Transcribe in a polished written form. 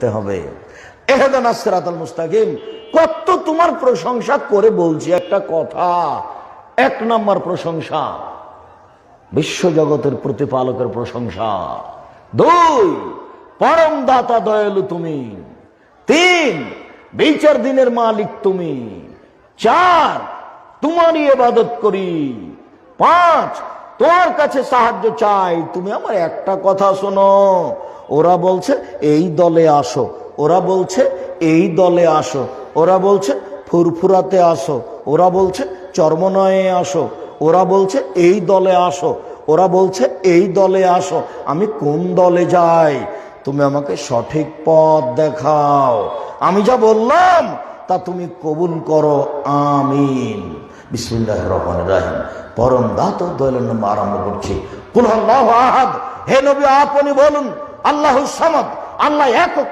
করতে হবে। ইহদিনাস সিরাতাল মুস্তাকিম, কত তোমার প্রশংসা করে বলছি একটা কথা। এক নম্বর প্রশংসা বিশ্বজগতের প্রতিপালকের প্রশংসা। দুই, পরম দাতা দয়ালু তুমি। তিন, বিচার দিনের মালিক তুমি। চার, তোমারই ইবাদত করি। পাঁচ, তোমার কাছে সাহায্য চাই। তুমি আমার একটা কথা শোনো, ওরা বলছে এই দলে আসো, ওরা বলছে এই দলে আসো, ওরা বলছে ফুরফুরাতে আসো, ওরা বলছে চর্মনয়ে আসো, ওরা বলছে এই দলে আসো, ওরা বলছে এই দলে আসো। আমি কোন দলে যাই? তুমি আমাকে সঠিক পথ দেখাও। আমি যা বললাম তা তুমি কবুল করো। আমিন। বিসমিল্লাহির রহমানির রহিম। পরম দাতা দয়ালুর নামে আরম্ভ করছি। কুল হুয়াল্লাহু আহাদ। হে নবী আপনি বলুন আল্লাহুস সামাদ, আল্লাহ একক।